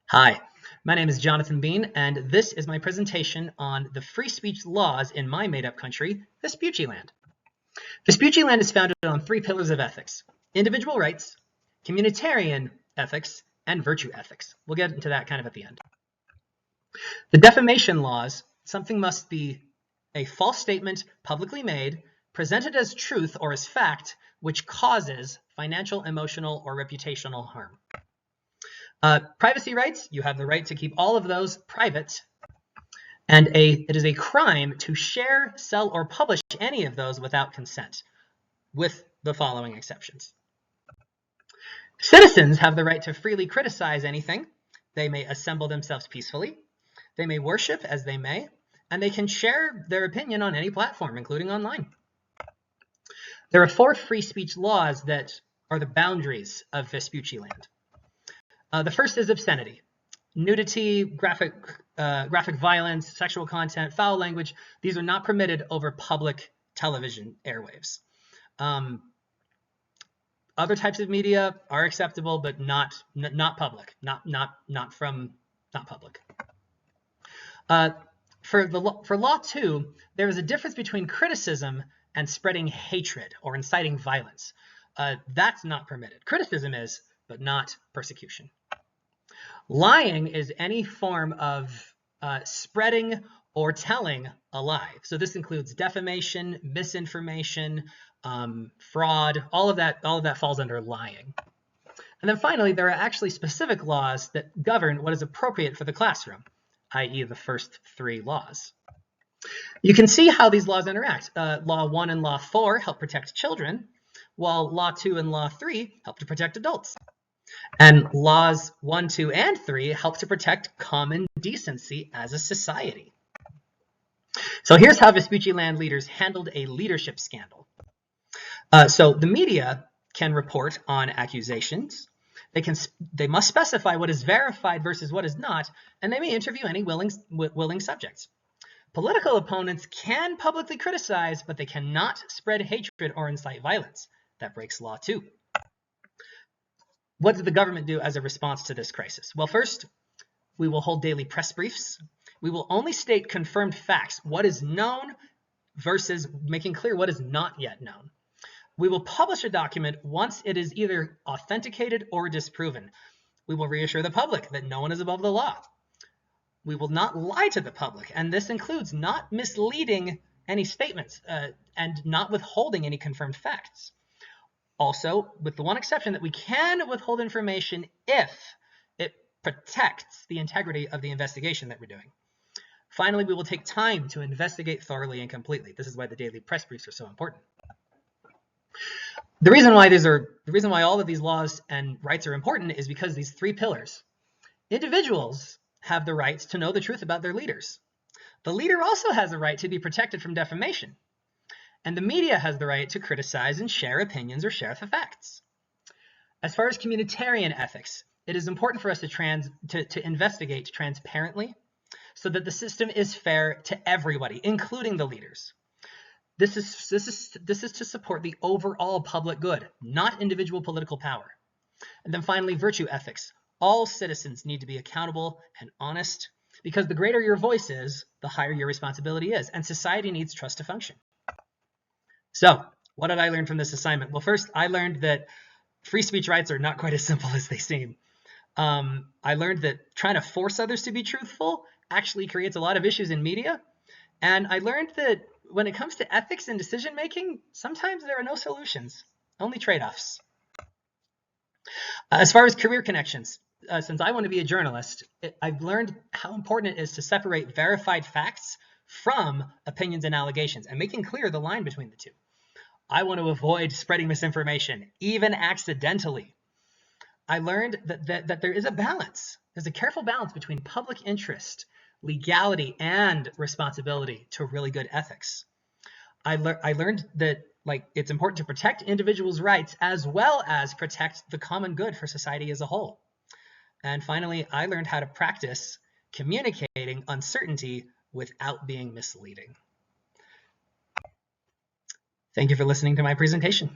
Hi, my name is Jonathan Bean, and this is my presentation on the free speech laws in my made-up country, Vespucciland. Vespucciland is founded on three pillars of ethics: individual rights, communitarian ethics, and virtue ethics. We'll get into that kind of at the end. The defamation laws: something must be a false statement publicly made, presented as truth or as fact, which causes financial, emotional, or reputational harm. Privacy rights: you have the right to keep all of those private, and it is a crime to share, sell, or publish any of those without consent, with the following exceptions. Citizens have the right to freely criticize anything. They may assemble themselves peacefully. They may worship as they may, and they can share their opinion on any platform, including online. There are four free speech laws that are the boundaries of Vespucciland. The first is obscenity. Nudity, graphic violence, sexual content, foul language, these are not permitted over public television airwaves. Other types of media are acceptable, but not public, not public. For law 2, there is a difference between criticism and spreading hatred or inciting violence. That's not permitted. Criticism is, but not persecution. Lying is any form of spreading or telling a lie. So this includes defamation, misinformation, fraud. All of that falls under lying. And then finally, there are actually specific laws that govern what is appropriate for the classroom, i.e. the first three laws. You can see how these laws interact. Law 1 and Law 4 help protect children, while Law 2 and Law 3 help to protect adults. And laws 1, 2, and 3 help to protect common decency as a society. So here's how Vespucciland leaders handled a leadership scandal. So the media can report on accusations. They must specify what is verified versus what is not, and they may interview any willing subjects. Political opponents can publicly criticize, but they cannot spread hatred or incite violence. That breaks Law 2. What did the government do as a response to this crisis? Well, first, we will hold daily press briefs. We will only state confirmed facts, what is known versus making clear what is not yet known. We will publish a document once it is either authenticated or disproven. We will reassure the public that no one is above the law. We will not lie to the public, and this includes not misleading any statements and not withholding any confirmed facts. Also, with the one exception that we can withhold information if it protects the integrity of the investigation that we're doing. Finally, we will take time to investigate thoroughly and completely. This is why the daily press briefs are so important. The reason why all of these laws and rights are important is because these three pillars. Individuals have the right to know the truth about their leaders. The leader also has a right to be protected from defamation. And the media has the right to criticize and share opinions or share the facts. As far as communitarian ethics, it is important for us to investigate transparently so that the system is fair to everybody, including the leaders. This is to support the overall public good, not individual political power. And then finally, virtue ethics. All citizens need to be accountable and honest, because the greater your voice is, the higher your responsibility is, and society needs trust to function. So, what did I learn from this assignment? Well, first, I learned that free speech rights are not quite as simple as they seem. I learned that trying to force others to be truthful actually creates a lot of issues in media. And I learned that when it comes to ethics and decision-making, sometimes there are no solutions, only trade-offs. As far as career connections, since I want to be a journalist, I've learned how important it is to separate verified facts from opinions and allegations, and making clear the line between the two. I want to avoid spreading misinformation, even accidentally. I learned that there is a balance. There's a careful balance between public interest, legality, and responsibility to really good ethics. I learned that it's important to protect individuals' rights as well as protect the common good for society as a whole. And finally, I learned how to practice communicating uncertainty without being misleading. Thank you for listening to my presentation.